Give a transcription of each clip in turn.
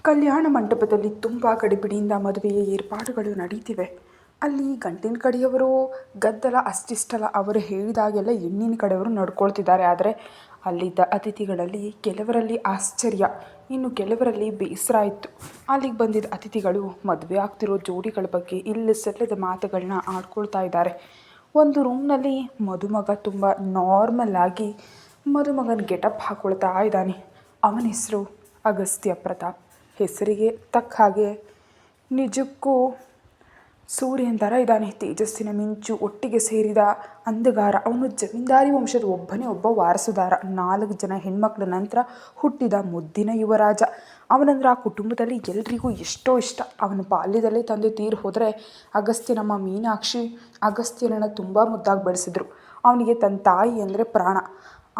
ಕಲ್ಯಾಣ ಮಂಟಪದಲ್ಲಿ ತುಂಬ ಗಡಿಬಿಡಿಯಿಂದ ಮದುವೆಯ ಏರ್ಪಾಡುಗಳು ನಡೀತಿವೆ. ಅಲ್ಲಿ ಗಂಡಿನ ಕಡೆಯವರು ಗದ್ದಲ ಅಷ್ಟಿಷ್ಟಲ್ಲ, ಅವರು ಹೇಳಿದಾಗೆಲ್ಲ ಹೆಣ್ಣಿನ ಕಡೆಯವರು ನಡ್ಕೊಳ್ತಿದ್ದಾರೆ. ಆದರೆ ಅಲ್ಲಿದ್ದ ಅತಿಥಿಗಳಲ್ಲಿ ಕೆಲವರಲ್ಲಿ ಆಶ್ಚರ್ಯ, ಇನ್ನು ಕೆಲವರಲ್ಲಿ ಬೇಸರ ಇತ್ತು. ಅಲ್ಲಿಗೆ ಬಂದಿದ್ದ ಅತಿಥಿಗಳು ಮದುವೆ ಆಗ್ತಿರೋ ಜೋಡಿಗಳ ಬಗ್ಗೆ ಇಲ್ಲ ಸಲ್ಲದ ಮಾತುಗಳನ್ನ ಆಡ್ಕೊಳ್ತಾ ಇದ್ದಾರೆ. ಒಂದು ರೂಮ್ನಲ್ಲಿ ಮದುಮಗ ತುಂಬ ನಾರ್ಮಲ್ ಆಗಿ ಮದುಮಗನ ಗೆಟಪ್ ಹಾಕ್ಕೊಳ್ತಾ ಇದ್ದಾನೆ. ಅವನ ಹೆಸರು ಅಗಸ್ತ್ಯ ಪ್ರತಾಪ್. ಹೆಸರಿಗೆ ತಕ್ಕ ಹಾಗೆ ನಿಜಕ್ಕೂ ಸೂರ್ಯನ ಥರ ಇದ್ದಾನೆ. ತೇಜಸ್ಸಿನ ಮಿಂಚು ಒಟ್ಟಿಗೆ ಸೇರಿದ ಅಂಧಗಾರ. ಅವನು ಜಮೀನ್ದಾರಿ ವಂಶದ ಒಬ್ಬ ವಾರಸುದಾರ. 4 ಜನ ಹೆಣ್ಮಕ್ಳ ನಂತರ ಹುಟ್ಟಿದ ಮುದ್ದಿನ ಯುವರಾಜ. ಅವನಂದ್ರೆ ಆ ಕುಟುಂಬದಲ್ಲಿ ಎಲ್ರಿಗೂ ಎಷ್ಟೋ ಇಷ್ಟ. ಅವನ ಬಾಲ್ಯದಲ್ಲೇ ತಂದೆ ತೀರಿ ಹೋದರೆ ಅಗಸ್ತ್ಯನಮ್ಮ ಮೀನಾಕ್ಷಿ ಅಗಸ್ತ್ಯನನ್ನು ತುಂಬ ಮುದ್ದಾಗಿ ಬೆಳೆಸಿದ್ರು. ಅವನಿಗೆ ತನ್ನ ತಾಯಿ ಅಂದರೆ ಪ್ರಾಣ.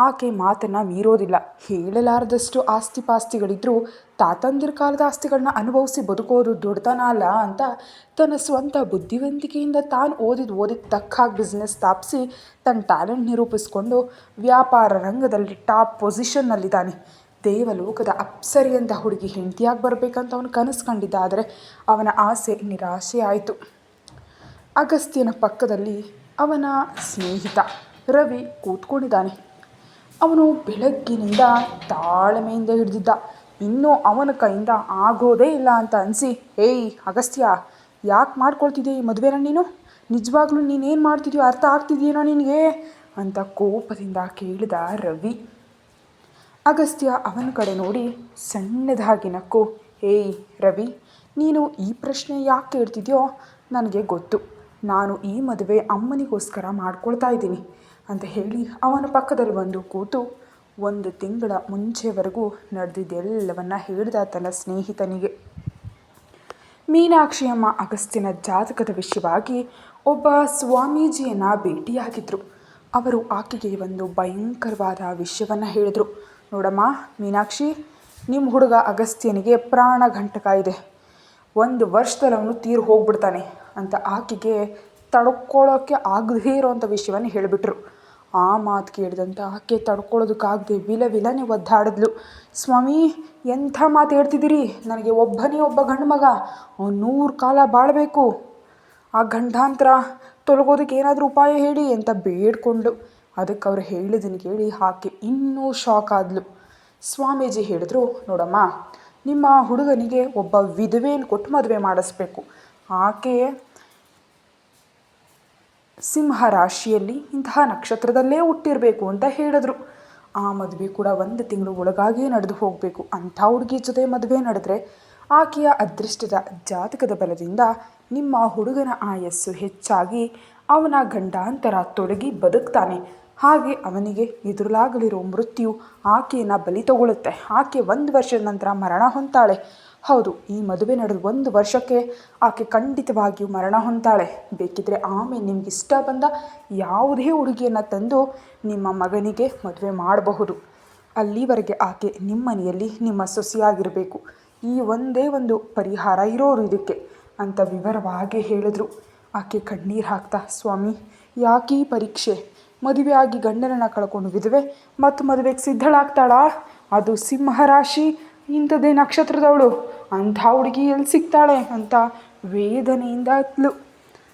ಆಕೆ ಮಾತನ್ನು ಮೀರೋದಿಲ್ಲ. ಹೇಳಲಾರದಷ್ಟು ಆಸ್ತಿ ಪಾಸ್ತಿಗಳಿದ್ದರೂ ತಾತಂದಿರ ಕಾಲದ ಆಸ್ತಿಗಳನ್ನ ಅನುಭವಿಸಿ ಬದುಕೋದು ದೊಡ್ಡತನ ಅಲ್ಲ ಅಂತ ತನ್ನ ಸ್ವಂತ ಬುದ್ಧಿವಂತಿಕೆಯಿಂದ ತಾನು ಓದಿದ ತಕ್ಕ ಹಾಗೆ ಬಿಸ್ನೆಸ್ ಸ್ಥಾಪಿಸಿ ತನ್ನ ಟ್ಯಾಲೆಂಟ್ ನಿರೂಪಿಸ್ಕೊಂಡು ವ್ಯಾಪಾರ ರಂಗದಲ್ಲಿ ಟಾಪ್ ಪೊಸಿಷನ್ನಲ್ಲಿದ್ದಾನೆ. ದೇವಲೋಕದ ಅಪ್ಸರಿಯಂಥ ಹುಡುಗಿ ಹೆಂಡತಿಯಾಗಿ ಬರಬೇಕಂತ ಅವನು ಕನಸು ಕಂಡಿದ್ದ. ಆದರೆ ಅವನ ಆಸೆ ನಿರಾಶೆ ಆಯಿತು. ಅಗಸ್ತ್ಯನ ಪಕ್ಕದಲ್ಲಿ ಅವನ ಸ್ನೇಹಿತ ರವಿ ಕೂತ್ಕೊಂಡಿದ್ದಾನೆ. ಅವನು ಬೆಳಗ್ಗಿನಿಂದ ತಾಳ್ಮೆಯಿಂದ ಹಿಡಿದಿದ್ದ. ಇನ್ನೂ ಅವನ ಕೈಯಿಂದ ಆಗೋದೇ ಇಲ್ಲ ಅಂತ ಅನಿಸಿ, ಏಯ್ ಅಗಸ್ತ್ಯ, ಯಾಕೆ ಮಾಡ್ಕೊಳ್ತಿದ್ದೆ ಈ ಮದುವೆನ ನೀನು? ನಿಜವಾಗ್ಲೂ ನೀನೇನು ಮಾಡ್ತಿದ್ಯೋ ಅರ್ಥ ಆಗ್ತಿದೆಯೇನೋ ನಿನಗೆ ಅಂತ ಕೋಪದಿಂದ ಕೇಳಿದ ರವಿ. ಅಗಸ್ತ್ಯ ಅವನ ಕಡೆ ನೋಡಿ ಸಣ್ಣದಾಗಿ ನಕ್ಕು, ಏಯ್ ರವಿ, ನೀನು ಈ ಪ್ರಶ್ನೆ ಯಾಕೆ ಕೇಳ್ತಿದ್ಯೋ ನನಗೆ ಗೊತ್ತು. ನಾನು ಈ ಮದುವೆ ಅಮ್ಮನಿಗೋಸ್ಕರ ಮಾಡ್ಕೊಳ್ತಾ ಇದ್ದೀನಿ ಅಂತ ಹೇಳಿ ಅವನ ಪಕ್ಕದಲ್ಲಿ ಬಂದು ಕೂತು 1 ತಿಂಗಳ ಮುಂಚೆವರೆಗೂ ನಡೆದಿದ್ದೆಲ್ಲವನ್ನ ಹೇಳಿದ ತನ್ನ ಸ್ನೇಹಿತನಿಗೆ. ಮೀನಾಕ್ಷಿಯಮ್ಮ ಅಗಸ್ತ್ಯನ ಜಾತಕದ ವಿಷಯವಾಗಿ ಒಬ್ಬ ಸ್ವಾಮೀಜಿಯನ್ನು ಭೇಟಿಯಾಗಿದ್ದರು. ಅವರು ಆಕೆಗೆ ಒಂದು ಭಯಂಕರವಾದ ವಿಷಯವನ್ನು ಹೇಳಿದರು. ನೋಡಮ್ಮ ಮೀನಾಕ್ಷಿ, ನಿಮ್ಮ ಹುಡುಗ ಅಗಸ್ತ್ಯನಿಗೆ ಪ್ರಾಣಘಂಟಕ ಇದೆ. 1 ವರ್ಷದಲ್ಲಿ ಅವನು ತೀರು ಹೋಗ್ಬಿಡ್ತಾನೆ ಅಂತ ಆಕೆಗೆ ತಡ್ಕೊಳ್ಳೋಕ್ಕೆ ಆಗದೇ ಇರೋವಂಥ ವಿಷಯವನ್ನು ಹೇಳಿಬಿಟ್ರು. ಆ ಮಾತು ಕೇಳಿದಂಥ ಆಕೆ ತಡ್ಕೊಳ್ಳೋದಕ್ಕಾಗದೆ ವಿಲನೆ ಒದ್ದಾಡಿದ್ಲು. ಸ್ವಾಮಿ, ಎಂಥ ಮಾತು ಹೇಳ್ತಿದ್ದೀರಿ? ನನಗೆ ಒಬ್ಬನೇ ಒಬ್ಬ ಗಂಡು ಮಗ, ಅವ್ನು 100 ಕಾಲ ಬಾಳಬೇಕು. ಆ ಗಂಡಾಂತರ ತೊಲಗೋದಕ್ಕೆ ಏನಾದರೂ ಉಪಾಯ ಹೇಳಿ ಅಂತ ಬೇಡ್ಕೊಂಡು. ಅದಕ್ಕೆ ಅವ್ರು ಹೇಳಿದ್ದನ್ನು ಕೇಳಿ ಆಕೆ ಇನ್ನೂ ಶಾಕ್ ಆದ್ಲು. ಸ್ವಾಮೀಜಿ ಹೇಳಿದ್ರು, ನೋಡಮ್ಮ, ನಿಮ್ಮ ಹುಡುಗನಿಗೆ ಒಬ್ಬ ವಿಧವೆಯನ್ನು ಕೊಟ್ಟು ಮದುವೆ ಮಾಡಿಸ್ಬೇಕು. ಆಕೆ ಸಿಂಹ ರಾಶಿಯಲ್ಲಿ ಇಂತಹ ನಕ್ಷತ್ರದಲ್ಲೇ ಹುಟ್ಟಿರಬೇಕು ಅಂತ ಹೇಳಿದ್ರು. ಆ ಮದುವೆ ಕೂಡ 1 ತಿಂಗಳು ಒಳಗಾಗಿ ನಡೆದು ಹೋಗಬೇಕು. ಅಂಥ ಹುಡುಗಿ ಜೊತೆ ಮದುವೆ ನಡೆದ್ರೆ ಆಕೆಯ ಅದೃಷ್ಟದ ಜಾತಕದ ಬಲದಿಂದ ನಿಮ್ಮ ಹುಡುಗನ ಆಯಸ್ಸು ಹೆಚ್ಚಾಗಿ ಅವನ ಗಂಡಾಂತರ ತೊಲಗಿ ಬದುಕ್ತಾನೆ. ಹಾಗೆ ಅವನಿಗೆ ಎದುರಾಗಲಿರೋ ಮೃತ್ಯು ಆಕೆಯನ್ನು ಬಲಿ ತಗೊಳ್ಳುತ್ತೆ. ಆಕೆ 1 ವರ್ಷದ ನಂತರ ಮರಣ ಹೊಂತಾಳೆ. ಹೌದು, ಈ ಮದುವೆ ನಡೆದು 1 ವರ್ಷಕ್ಕೆ ಆಕೆ ಖಂಡಿತವಾಗಿಯೂ ಮರಣ ಹೊಂತಾಳೆ. ಬೇಕಿದ್ರೆ ಆಮೇಲೆ ನಿಮ್ಗೆ ಇಷ್ಟ ಬಂದ ಯಾವುದೇ ಹುಡುಗಿಯನ್ನು ತಂದು ನಿಮ್ಮ ಮಗನಿಗೆ ಮದುವೆ ಮಾಡಬಹುದು. ಅಲ್ಲಿವರೆಗೆ ಆಕೆ ನಿಮ್ಮ ಮನೆಯಲ್ಲಿ ನಿಮ್ಮ ಸೊಸೆಯಾಗಿರಬೇಕು. ಈ ಒಂದೇ ಒಂದು ಪರಿಹಾರ ಇರೋರು ಇದಕ್ಕೆ ಅಂತ ವಿವರವಾಗಿ ಹೇಳಿದ್ರು. ಆಕೆ ಕಣ್ಣೀರು ಹಾಕ್ತಾ, ಸ್ವಾಮಿ, ಯಾಕೆ ಈ ಪರೀಕ್ಷೆ? ಮದುವೆ ಆಗಿ ಗಂಡನನ್ನು ಕಳ್ಕೊಂಡು ವಿಧವೆ ಮತ್ತು ಮದುವೆಗೆ ಸಿದ್ಧಳಾಗ್ತಾಳಾ? ಅದು ಸಿಂಹರಾಶಿ ಇಂಥದ್ದೇ ನಕ್ಷತ್ರದವಳು. ಅಂಥ ಹುಡುಗಿ ಎಲ್ಲಿ ಸಿಗ್ತಾಳೆ ಅಂತ ವೇದನೆಯಿಂದ ಅತ್ಲು.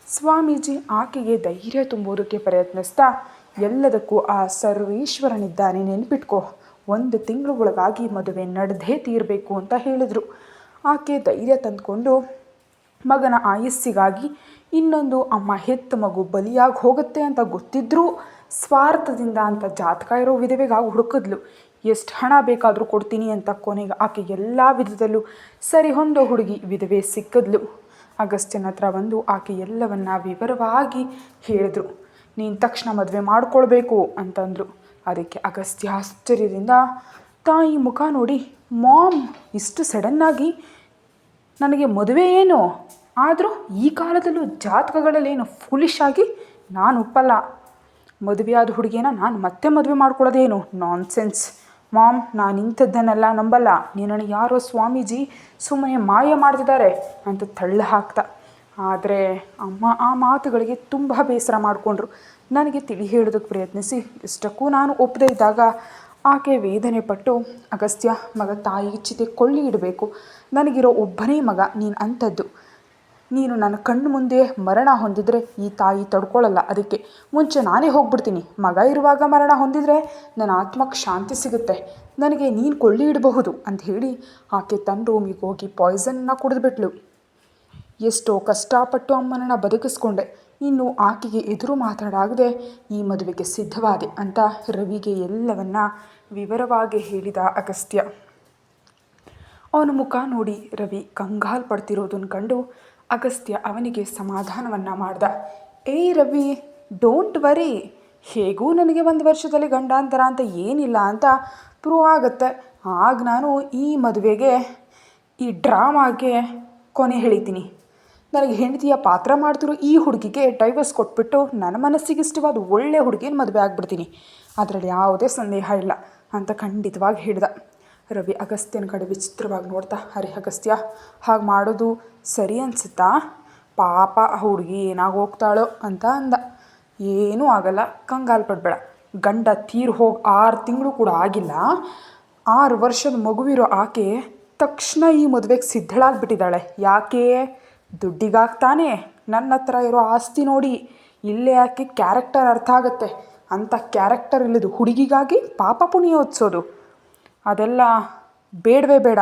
ಸ್ವಾಮೀಜಿ ಆಕೆಗೆ ಧೈರ್ಯ ತುಂಬೋದಕ್ಕೆ ಪ್ರಯತ್ನಿಸ್ತಾ, ಎಲ್ಲದಕ್ಕೂ ಆ ಸರ್ವೇಶ್ವರನಿದ್ದಾನೆ, ನೆನ್ಪಿಟ್ಕೋ. 1 ತಿಂಗಳ ಒಳಗಾಗಿ ಮದುವೆ ನಡೆದೇ ತೀರಬೇಕು ಅಂತ ಹೇಳಿದರು. ಆಕೆ ಧೈರ್ಯ ತಂದುಕೊಂಡು ಮಗನ ಆಯಸ್ಸಿಗಾಗಿ ಇನ್ನೊಂದು ಅಮ್ಮ ಹೆತ್ತ ಮಗು ಬಲಿಯಾಗಿ ಹೋಗುತ್ತೆ ಅಂತ ಗೊತ್ತಿದ್ರೂ ಸ್ವಾರ್ಥದಿಂದ ಅಂತ ಜಾತಕ ಇರೋ ವಿಧವೆಗಾಗಿ ಹುಡುಕಿದ್ಲು. ಎಷ್ಟು ಹಣ ಬೇಕಾದರೂ ಕೊಡ್ತೀನಿ ಅಂತ ಕೊನೆಗೆ ಆಕೆ ಎಲ್ಲ ವಿಧದಲ್ಲೂ ಸರಿ ಹೊಂದೋ ಹುಡುಗಿ ವಿಧವೆ ಸಿಕ್ಕಿದ್ಲು. ಅಗಸ್ತ್ಯನ ಹತ್ರ ಬಂದು ಆಕೆ ಎಲ್ಲವನ್ನ ವಿವರವಾಗಿ ಹೇಳಿದ್ರು. ನೀನು ತಕ್ಷಣ ಮದುವೆ ಮಾಡ್ಕೊಳ್ಬೇಕು ಅಂತಂದರು. ಅದಕ್ಕೆ ಅಗಸ್ತ್ಯ ಆಶ್ಚರ್ಯದಿಂದ ತಾಯಿ ಮುಖ ನೋಡಿ, ಮಾಮ್, ಇಷ್ಟು ಸಡನ್ನಾಗಿ ನನಗೆ ಮದುವೆ ಏನು? ಆದರೂ ಈ ಕಾಲದಲ್ಲೂ ಜಾತಕಗಳಲ್ಲೇನು ಫುಲಿಶ್ ಆಗಿ ನಾನು ಒಪ್ಪಲ್ಲ. ಮದುವೆಯಾದ ಹುಡುಗಿನ ನಾನು ಮತ್ತೆ ಮದುವೆ ಮಾಡ್ಕೊಳ್ಳೋದೇನು? ನಾನ್ಸೆನ್ಸ್ ಮಾಮ್, ನಾನು ಇಂಥದ್ದನ್ನೆಲ್ಲ ನಂಬಲ್ಲ. ನಿನ್ನನ್ನು ಯಾರೋ ಸ್ವಾಮೀಜಿ ಸುಮ್ಮನೆ ಮಾಯ ಮಾಡ್ತಿದ್ದಾರೆ ಅಂತ ತಳ್ಳು ಹಾಕ್ತಾ. ಆದರೆ ಅಮ್ಮ ಆ ಮಾತುಗಳಿಗೆ ತುಂಬ ಬೇಸರ ಮಾಡಿಕೊಂಡ್ರು. ನನಗೆ ತಿಳಿ ಹೇಳೋದಕ್ಕೆ ಪ್ರಯತ್ನಿಸಿ ಇಷ್ಟಕ್ಕೂ ನಾನು ಒಪ್ಪದೇ ಇದ್ದಾಗ ಆಕೆ ವೇದನೆ ಪಟ್ಟು, ಅಗಸ್ತ್ಯ, ಮಗ ತಾಯಿ ಚಿತೆ ಕೊಳ್ಳಿ ಇಡಬೇಕು. ನನಗಿರೋ ಒಬ್ಬನೇ ಮಗ ನೀನು ಅಂಥದ್ದು. ನೀನು ನನ್ನ ಕಣ್ಣು ಮುಂದೆ ಮರಣ ಹೊಂದಿದರೆ ಈ ತಾಯಿ ತಡ್ಕೊಳ್ಳಲ್ಲ. ಅದಕ್ಕೆ ಮುಂಚೆ ನಾನೇ ಹೋಗ್ಬಿಡ್ತೀನಿ. ಮಗ ಇರುವಾಗ ಮರಣ ಹೊಂದಿದರೆ ನನ್ನ ಆತ್ಮಕ್ಕೆ ಶಾಂತಿ ಸಿಗುತ್ತೆ. ನನಗೆ ನೀನು ಕೊಳ್ಳಿ ಇಡಬಹುದು ಅಂತ ಹೇಳಿ ಆಕೆ ತನ್ನ ರೂಮಿಗೆ ಹೋಗಿ ಪಾಯ್ಸನ್ನ ಕುಡಿದ್ಬಿಟ್ಲು. ಎಷ್ಟೋ ಕಷ್ಟಪಟ್ಟು ಅಮ್ಮನನ್ನು ಬದುಕಿಸ್ಕೊಂಡೆ. ಇನ್ನು ಆಕೆಗೆ ಎದುರು ಮಾತಾಡಾಗದೆ ಈ ಮದುವೆಗೆ ಸಿದ್ಧವಾದೆ ಅಂತ ರವಿಗೆ ಎಲ್ಲವನ್ನ ವಿವರವಾಗಿ ಹೇಳಿದ ಅಗಸ್ತ್ಯ. ಅವನ ಮುಖ ನೋಡಿ ರವಿ ಕಂಗಾಲು ಪಡ್ತಿರೋದನ್ನು ಕಂಡು ಅಗಸ್ತ್ಯ ಅವನಿಗೆ ಸಮಾಧಾನವನ್ನು ಮಾಡ್ದ. ಏಯ್ ರವಿ, ಡೋಂಟ್ ವರಿ, ಹೇಗೂ ನನಗೆ 1 ವರ್ಷದಲ್ಲಿ ಗಂಡಾಂತರ ಅಂತ ಏನಿಲ್ಲ ಅಂತ ಪ್ರೂವ್ ಆಗುತ್ತೆ. ಆಗ ನಾನು ಈ ಮದುವೆಗೆ, ಈ ಡ್ರಾಮಾಗೆ ಕೊನೆ ಹೇಳಿತೀನಿ. ನನಗೆ ಹೆಂಡತಿಯ ಪಾತ್ರ ಮಾಡ್ತಿರೋ ಈ ಹುಡುಗಿಗೆ ಡೈವರ್ಸ್ ಕೊಟ್ಬಿಟ್ಟು ನನ್ನ ಮನಸ್ಸಿಗೆ ಇಷ್ಟವಾದ ಒಳ್ಳೆ ಹುಡುಗಿನ ಮದುವೆ ಆಗಿಬಿಡ್ತೀನಿ. ಅದರಲ್ಲಿ ಯಾವುದೇ ಸಂದೇಹ ಇಲ್ಲ ಅಂತ ಖಂಡಿತವಾಗಿ ಹೇಳ್ದ. ರವಿ ಅಗಸ್ತ್ಯನ ಕಡೆ ವಿಚಿತ್ರವಾಗಿ ನೋಡ್ತಾ, ಅರೆ ಅಗಸ್ತ್ಯ, ಹಾಗೆ ಮಾಡೋದು ಸರಿ ಅನಿಸುತ್ತಾ? ಪಾಪ ಆ ಹುಡುಗಿ ಏನಾಗೋಗ್ತಾಳೋ ಅಂತ ಅಂದ. ಏನೂ ಆಗಲ್ಲ, ಕಂಗಾಲು ಪಡಬೇಡ. ಗಂಡ ತೀರು ಹೋಗಿ 6 ತಿಂಗಳು ಕೂಡ ಆಗಿಲ್ಲ. 6 ವರ್ಷದ ಮಗುವಿರೋ ಆಕೆ ತಕ್ಷಣ ಈ ಮದುವೆಗೆ ಸಿದ್ಧಳಾಗಿಬಿಟ್ಟಿದ್ದಾಳೆ. ಯಾಕೆ? ದುಡ್ಡಿಗಾಗ್ತಾನೆ. ನನ್ನ ಹತ್ರ ಇರೋ ಆಸ್ತಿ ನೋಡಿ ಇಲ್ಲೇ ಆಕೆ ಕ್ಯಾರೆಕ್ಟರ್ ಅರ್ಥ ಆಗುತ್ತೆ. ಅಂಥ ಕ್ಯಾರೆಕ್ಟರ್ ಇಲ್ಲದು ಹುಡುಗಿಗಾಗಿ ಪಾಪ ಪುಣ್ಯ ಹೊತ್ಸೋದು ಅದೆಲ್ಲ ಬೇಡವೇ ಬೇಡ.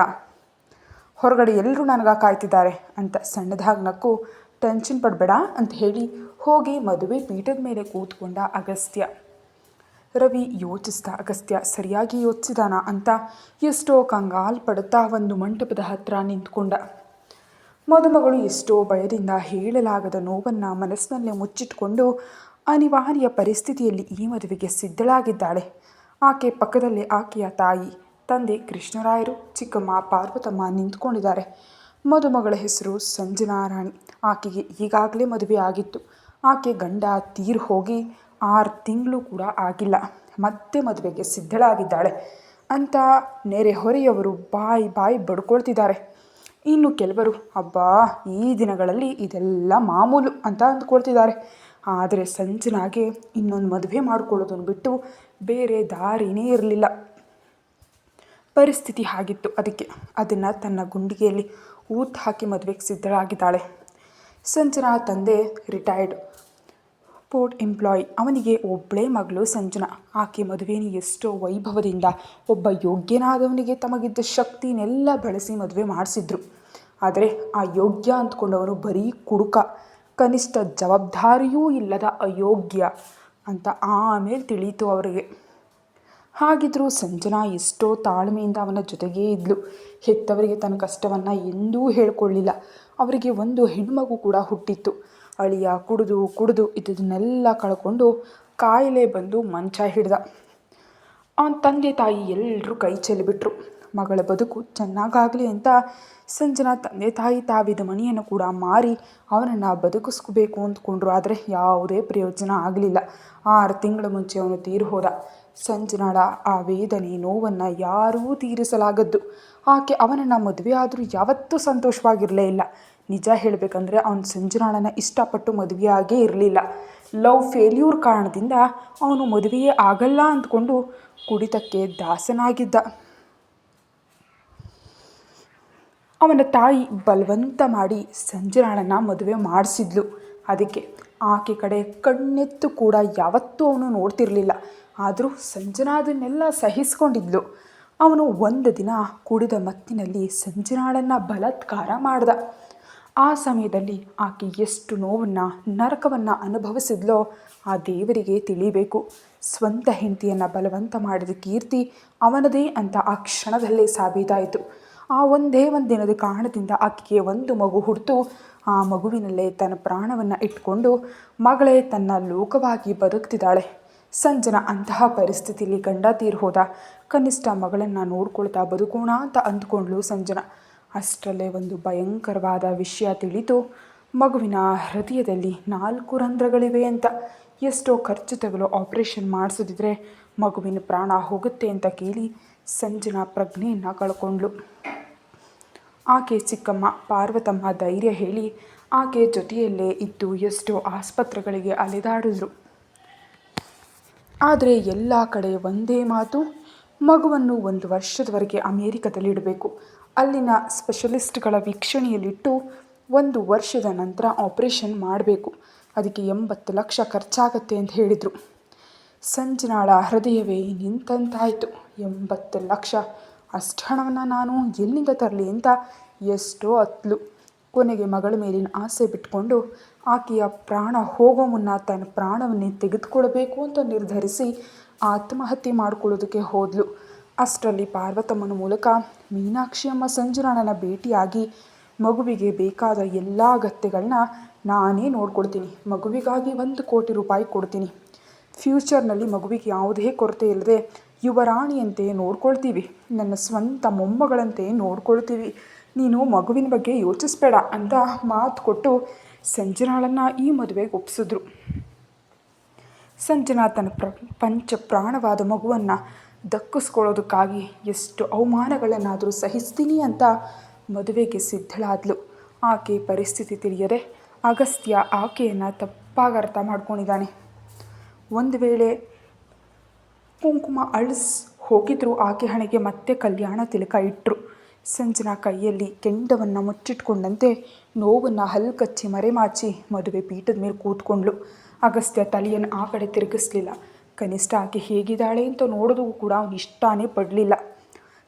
ಹೊರಗಡೆ ಎಲ್ಲರೂ ನನಗೆ ಕಾಯ್ತಿದ್ದಾರೆ ಅಂತ ಸಣ್ಣದಾಗಿ ನಕ್ಕು, ಟೆನ್ಷನ್ ಪಡಬೇಡ ಅಂತ ಹೇಳಿ ಹೋಗಿ ಮದುವೆ ಪೀಠದ ಮೇಲೆ ಕೂತ್ಕೊಂಡ ಅಗಸ್ತ್ಯ. ರವಿ ಯೋಚಿಸ್ದ, ಅಗಸ್ತ್ಯ ಸರಿಯಾಗಿ ಯೋಚಿಸಿದಾನ ಅಂತ ಎಷ್ಟೋ ಕಂಗಾಲು ಪಡುತ್ತಾ ಒಂದು ಮಂಟಪದ ಹತ್ರ ನಿಂತ್ಕೊಂಡ. ಮದುಮಗಳು ಎಷ್ಟೋ ಭಯದಿಂದ ಹೇಳಲಾಗದ ನೋವನ್ನು ಮನಸ್ಸಿನಲ್ಲೇ ಮುಚ್ಚಿಟ್ಕೊಂಡು ಅನಿವಾರ್ಯ ಪರಿಸ್ಥಿತಿಯಲ್ಲಿ ಈ ಮದುವೆಗೆ ಸಿದ್ಧಳಾಗಿದ್ದಾಳೆ. ಆಕೆ ಪಕ್ಕದಲ್ಲಿ ಆಕೆಯ ತಾಯಿ, ತಂದೆ ಕೃಷ್ಣರಾಯರು, ಚಿಕ್ಕಮ್ಮ ಪಾರ್ವತಮ್ಮ ನಿಂತ್ಕೊಂಡಿದ್ದಾರೆ. ಮದುಮಗಳ ಹೆಸರು ಸಂಜನಾ ರಾಣಿ. ಆಕೆಗೆ ಈಗಾಗಲೇ ಮದುವೆ ಆಗಿತ್ತು. ಆಕೆ ಗಂಡ ತೀರು ಹೋಗಿ 6 ತಿಂಗಳು ಕೂಡ ಆಗಿಲ್ಲ. ಮತ್ತೆ ಮದುವೆಗೆ ಸಿದ್ಧಳಾಗಿದ್ದಾಳೆ ಅಂತ ನೆರೆಹೊರೆಯವರು ಬಾಯಿ ಬಡ್ಕೊಳ್ತಿದ್ದಾರೆ. ಇನ್ನು ಕೆಲವರು ಹಬ್ಬ ಈ ದಿನಗಳಲ್ಲಿ ಇದೆಲ್ಲ ಮಾಮೂಲು ಅಂತ ಅಂದ್ಕೊಳ್ತಿದ್ದಾರೆ. ಆದರೆ ಸಂಜನಾಗೆ ಇನ್ನೊಂದು ಮದುವೆ ಮಾಡ್ಕೊಳ್ಳೋದನ್ನು ಬಿಟ್ಟು ಬೇರೆ ದಾರಿನೇ ಇರಲಿಲ್ಲ. ಪರಿಸ್ಥಿತಿ ಆಗಿತ್ತು. ಅದಕ್ಕೆ ಅದನ್ನು ತನ್ನ ಗುಂಡಿಗೆಯಲ್ಲಿ ಊತು ಹಾಕಿ ಮದುವೆಗೆ ಸಿದ್ಧಳಾಗಿದ್ದಾಳೆ. ಸಂಜನಾ ತಂದೆ ರಿಟೈರ್ಡ್ ಪೋರ್ಟ್ ಎಂಪ್ಲಾಯಿ. ಅವನಿಗೆ ಒಬ್ಬಳೇ ಮಗಳು ಸಂಜನಾ. ಆಕೆ ಮದುವೆಯನ್ನು ಎಷ್ಟೋ ವೈಭವದಿಂದ ಒಬ್ಬ ಯೋಗ್ಯನಾದವನಿಗೆ ತಮಗಿದ್ದ ಶಕ್ತಿನೆಲ್ಲ ಬಳಸಿ ಮದುವೆ ಮಾಡಿಸಿದ್ರು. ಆದರೆ ಆ ಯೋಗ್ಯ ಅಂದ್ಕೊಂಡವನು ಬರೀ ಕುಡುಕ, ಕನಿಷ್ಠ ಜವಾಬ್ದಾರಿಯೂ ಇಲ್ಲದ ಅಯೋಗ್ಯ ಅಂತ ಆಮೇಲೆ ತಿಳಿಯಿತು ಅವರಿಗೆ. ಹಾಗಿದ್ರೂ ಸಂಜನಾ ಎಷ್ಟೋ ತಾಳ್ಮೆಯಿಂದ ಅವನ ಜೊತೆಗೇ ಇದ್ಲು. ಹೆತ್ತವರಿಗೆ ತನ್ನ ಕಷ್ಟವನ್ನು ಎಂದೂ ಹೇಳ್ಕೊಳ್ಳಿಲ್ಲ. ಅವರಿಗೆ ಒಂದು ಹೆಣ್ಮಗು ಕೂಡ ಹುಟ್ಟಿತ್ತು. ಅಳಿಯ ಕುಡಿದು ಇದನ್ನೆಲ್ಲ ಕಳ್ಕೊಂಡು ಕಾಯಿಲೆ ಬಂದು ಮಂಚ ಹಿಡ್ದ. ಅವನ ತಂದೆ ತಾಯಿ ಎಲ್ಲರೂ ಕೈ ಚೆಲ್ಲಿಬಿಟ್ರು. ಮಗಳ ಬದುಕು ಚೆನ್ನಾಗಾಗಲಿ ಅಂತ ಸಂಜನಾ ತಂದೆ ತಾಯಿ ತಾವಿದ ಮನೆಯನ್ನು ಕೂಡ ಮಾರಿ ಅವನನ್ನು ಬದುಕಿಸ್ಕೋಬೇಕು ಅಂದ್ಕೊಂಡ್ರು. ಆದರೆ ಯಾವುದೇ ಪ್ರಯೋಜನ ಆಗಲಿಲ್ಲ. 6 ತಿಂಗಳ ಮುಂಚೆ ಅವನು ತೀರು ಹೋದ. ಸಂಜನಾಳ ಆ ವೇದನೆ ನೋವನ್ನು ಯಾರೂ ತೀರಿಸಲಾಗದ್ದು. ಆಕೆ ಅವನನ್ನು ಮದುವೆ ಆದರೂ ಯಾವತ್ತೂ ಸಂತೋಷವಾಗಿರಲೇ ಇಲ್ಲ. ನಿಜ ಹೇಳಬೇಕಂದ್ರೆ ಅವನು ಸಂಜನಾಳನ್ನು ಇಷ್ಟಪಟ್ಟು ಮದುವೆಯಾಗೇ ಇರಲಿಲ್ಲ. ಲವ್ ಫೇಲ್ಯೂರ್ ಕಾರಣದಿಂದ ಅವನು ಮದುವೆಯೇ ಆಗಲ್ಲ ಅಂದ್ಕೊಂಡು ಕುಡಿತಕ್ಕೆ ದಾಸನಾಗಿದ್ದ. ಅವನ ತಾಯಿ ಬಲವಂತ ಮಾಡಿ ಸಂಜನಾಳನ್ನು ಮದುವೆ ಮಾಡಿಸಿದ್ಲು. ಅದಕ್ಕೆ ಆಕೆ ಕಡೆ ಕಣ್ಣೆತ್ತು ಕೂಡ ಯಾವತ್ತೂ ಅವನು ನೋಡ್ತಿರಲಿಲ್ಲ. ಆದರೂ ಸಂಜನಾ ಅದನ್ನೆಲ್ಲ ಸಹಿಸ್ಕೊಂಡಿದ್ಲು. ಅವನು ಒಂದು ದಿನ ಕುಡಿದ ಮತ್ತಿನಲ್ಲಿ ಸಂಜನಾಳನ್ನು ಬಲಾತ್ಕಾರ ಮಾಡ್ದ. ಆ ಸಮಯದಲ್ಲಿ ಆಕೆ ಎಷ್ಟು ನೋವನ್ನು ನರಕವನ್ನು ಅನುಭವಿಸಿದ್ಲೋ ಆ ದೇವರಿಗೆ ತಿಳಿಬೇಕು. ಸ್ವಂತ ಹೆಂಡತಿಯನ್ನು ಬಲವಂತ ಮಾಡಿದ ಕೀರ್ತಿ ಅವನದೇ ಅಂತ ಆ ಕ್ಷಣದಲ್ಲೇ ಸಾಬೀತಾಯಿತು. ಆ ಒಂದೇ ಒಂದು ದಿನದ ಕಾರಣದಿಂದ ಆಕೆಗೆ ಒಂದು ಮಗು ಹುಟ್ಟಿತು. ಆ ಮಗುವಿನಲ್ಲೇ ತನ್ನ ಪ್ರಾಣವನ್ನು ಇಟ್ಕೊಂಡು ಮಗಳೇ ತನ್ನ ಲೋಕವಾಗಿ ಬದುಕ್ತಿದ್ದಾಳೆ. ಸಂಜನಾ ಅಂತಹ ಪರಿಸ್ಥಿತಿಯಲ್ಲಿ ಗಂಡ ತೀರು ಹೋದ. ಕನಿಷ್ಠ ಮಗಳನ್ನು ನೋಡ್ಕೊಳ್ತಾ ಬದುಕೋಣ ಅಂತ ಅಂದ್ಕೊಂಡ್ಳು ಸಂಜನಾ. ಅಷ್ಟರಲ್ಲೇ ಒಂದು ಭಯಂಕರವಾದ ವಿಷಯ ತಿಳಿತು. ಮಗುವಿನ ಹೃದಯದಲ್ಲಿ 4 ರಂಧ್ರಗಳಿವೆ ಅಂತ. ಎಷ್ಟೋ ಖರ್ಚು ತಗಲೋ ಆಪ್ರೇಷನ್ ಮಾಡಿಸದಿದ್ರೆ ಮಗುವಿನ ಪ್ರಾಣ ಹೋಗುತ್ತೆ ಅಂತ ಕೇಳಿ ಸಂಜನಾ ಪ್ರಜ್ಞೆಯನ್ನು ಕಳ್ಕೊಂಡ್ಳು. ಆಕೆ ಚಿಕ್ಕಮ್ಮ ಪಾರ್ವತಮ್ಮ ಧೈರ್ಯ ಹೇಳಿ ಆಕೆ ಜೊತೆಯಲ್ಲೇ ಇದ್ದು ಎಷ್ಟೋ ಆಸ್ಪತ್ರೆಗಳಿಗೆ ಅಲೆದಾಡಿದ್ರು. ಆದರೆ ಎಲ್ಲ ಕಡೆ ಒಂದೇ ಮಾತು, ಮಗುವನ್ನು 1 ವರ್ಷದವರೆಗೆ ಅಮೇರಿಕದಲ್ಲಿಡಬೇಕು. ಅಲ್ಲಿನ ಸ್ಪೆಷಲಿಸ್ಟ್ಗಳ ವೀಕ್ಷಣೆಯಲ್ಲಿಟ್ಟು 1 ವರ್ಷದ ನಂತರ ಆಪರೇಷನ್ ಮಾಡಬೇಕು. ಅದಕ್ಕೆ 80 ಲಕ್ಷ ಖರ್ಚಾಗತ್ತೆ ಅಂತ ಹೇಳಿದರು. ಸಂಜನಾಳ ಹೃದಯವೇ ನಿಂತಂತಾಯಿತು. 80 ಲಕ್ಷ, ಅಷ್ಟು ಹಣವನ್ನು ನಾನು ಎಲ್ಲಿಂದ ತರಲಿ ಅಂತ ಎಷ್ಟೋ ಅತ್ತಲು. ಕೊನೆಗೆ ಮಗಳ ಮೇಲಿನ ಆಸೆ ಬಿಟ್ಕೊಂಡು ಆಕೆಯ ಪ್ರಾಣ ಹೋಗೋ ಮುನ್ನ ತನ್ನ ಪ್ರಾಣವನ್ನೇ ತೆಗೆದುಕೊಳ್ಬೇಕು ಅಂತ ನಿರ್ಧರಿಸಿ ಆತ್ಮಹತ್ಯೆ ಮಾಡಿಕೊಳ್ಳೋದಕ್ಕೆ ಹೋದಳು. ಅಷ್ಟರಲ್ಲಿ ಪಾರ್ವತಮ್ಮನ ಮೂಲಕ ಮೀನಾಕ್ಷಿಯಮ್ಮ ಸಂಜನಾಳನ ಭೇಟಿಯಾಗಿ, ಮಗುವಿಗೆ ಬೇಕಾದ ಎಲ್ಲ ಅಗತ್ಯಗಳನ್ನ ನಾನೇ ನೋಡ್ಕೊಳ್ತೀನಿ, ಮಗುವಿಗಾಗಿ 1 ಕೋಟಿ ರೂಪಾಯಿ ಕೊಡ್ತೀನಿ, ಫ್ಯೂಚರ್ನಲ್ಲಿ ಮಗುವಿಗೆ ಯಾವುದೇ ಕೊರತೆ ಇಲ್ಲದೆ ಯುವರಾಣಿಯಂತೆ ನೋಡ್ಕೊಳ್ತೀವಿ, ನನ್ನ ಸ್ವಂತ ಮೊಮ್ಮಗಳಂತೆ ನೋಡ್ಕೊಳ್ತೀವಿ, ನೀನು ಮಗುವಿನ ಬಗ್ಗೆ ಯೋಚಿಸ್ಬೇಡ ಅಂತ ಮಾತು ಕೊಟ್ಟು ಸಂಜನಾಳನ್ನು ಈ ಮದುವೆಗೆ ಒಪ್ಪಿಸಿದ್ರು. ಸಂಜನಾ ತನ್ನ ಪಂಚ ಪ್ರಾಣವಾದ ಮಗುವನ್ನು ದಕ್ಕಿಸ್ಕೊಳ್ಳೋದಕ್ಕಾಗಿ ಎಷ್ಟು ಅವಮಾನಗಳನ್ನಾದರೂ ಸಹಿಸ್ತೀನಿ ಅಂತ ಮದುವೆಗೆ ಸಿದ್ಧಳಾದ್ಲು. ಆಕೆ ಪರಿಸ್ಥಿತಿ ತಿಳಿಯದೆ ಅಗಸ್ತ್ಯ ಆಕೆಯನ್ನು ತಪ್ಪಾಗಿ ಅರ್ಥ ಮಾಡ್ಕೊಂಡಿದ್ದಾನೆ. ಒಂದು ವೇಳೆ ಕುಂಕುಮ ಹೋಗಿದ್ರು ಆಕೆ ಹಣೆಗೆ ಮತ್ತೆ ಕಲ್ಯಾಣ ತಿಲಕ ಇಟ್ಟರು. ಸಂಜನಾ ಕೈಯಲ್ಲಿ ಕೆಂಡವನ್ನು ಮುಚ್ಚಿಟ್ಕೊಂಡಂತೆ ನೋವನ್ನು ಹಲ್ಕಚ್ಚಿ ಮರೆಮಾಚಿ ಮದುವೆ ಪೀಠದ ಮೇಲೆ ಕೂತ್ಕೊಂಡ್ಳು. ಅಗಸ್ತ್ಯ ತಲೆಯನ್ನು ಆ ಕಡೆ ತಿರುಗಿಸ್ಲಿಲ್ಲ. ಕನಿಷ್ಠ ಆಕೆ ಹೇಗಿದ್ದಾಳೆ ಅಂತ ನೋಡೋದಕ್ಕೂ ಕೂಡ ಅವನು ಇಷ್ಟನೇ ಪಡಲಿಲ್ಲ.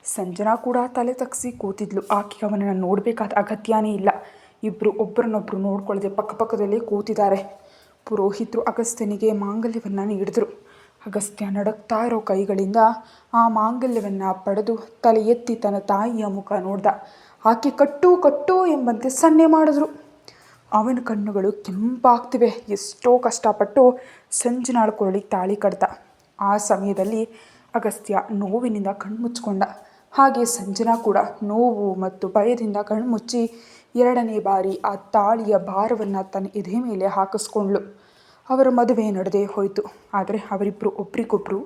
ಸಂಜನಾ ಕೂಡ ತಲೆ ತಗ್ಸಿ ಕೂತಿದ್ಲು. ಆಕೆಗೆ ಅವನನ್ನು ನೋಡಬೇಕಾದ ಅಗತ್ಯನೇ ಇಲ್ಲ. ಇಬ್ಬರು ಒಬ್ಬರನ್ನೊಬ್ಬರು ನೋಡ್ಕೊಳ್ಳದೆ ಪಕ್ಕಪಕ್ಕದಲ್ಲೇ ಕೂತಿದ್ದಾರೆ. ಪುರೋಹಿತರು ಅಗಸ್ತ್ಯನಿಗೆ ಮಾಂಗಲ್ಯವನ್ನು ನೀಡಿದ್ರು. ಅಗಸ್ತ್ಯ ನಡಕ್ತಾ ಇರೋ ಕೈಗಳಿಂದ ಆ ಮಾಂಗಲ್ಯವನ್ನು ಪಡೆದು ತಲೆ ಎತ್ತಿ ತನ್ನ ತಾಯಿಯ ಮುಖ ನೋಡ್ದ. ಆಕೆ ಕಟ್ಟು ಕಟ್ಟು ಎಂಬಂತೆ ಸನ್ನೆ ಮಾಡಿದ್ರು. ಅವನ ಕಣ್ಣುಗಳು ಕೆಂಪಾಗ್ತಿವೆ. ಎಷ್ಟೋ ಕಷ್ಟಪಟ್ಟು ಸಂಜನಾಳ ಕೊರಳಿಗೆ ತಾಳಿ ಕಟ್ದ. ಆ ಸಮಯದಲ್ಲಿ ಅಗಸ್ತ್ಯ ನೋವಿನಿಂದ ಕಣ್ಮುಚ್ಕೊಂಡ. ಹಾಗೆ ಸಂಜನಾ ಕೂಡ ನೋವು ಮತ್ತು ಭಯದಿಂದ ಕಣ್ಮುಚ್ಚಿ 2ನೇ ಬಾರಿ ಆ ತಾಳಿಯ ಭಾರವನ್ನು ತನ್ನ ಎದೆ ಮೇಲೆ ಹಾಕಿಸ್ಕೊಂಡ್ಳು. ಅವರ ಮದುವೆ ನಡೆದೇ ಹೋಯಿತು. ಆದರೆ ಅವರಿಬ್ಬರು ಒಬ್ರಿಗೊಬ್ಬರು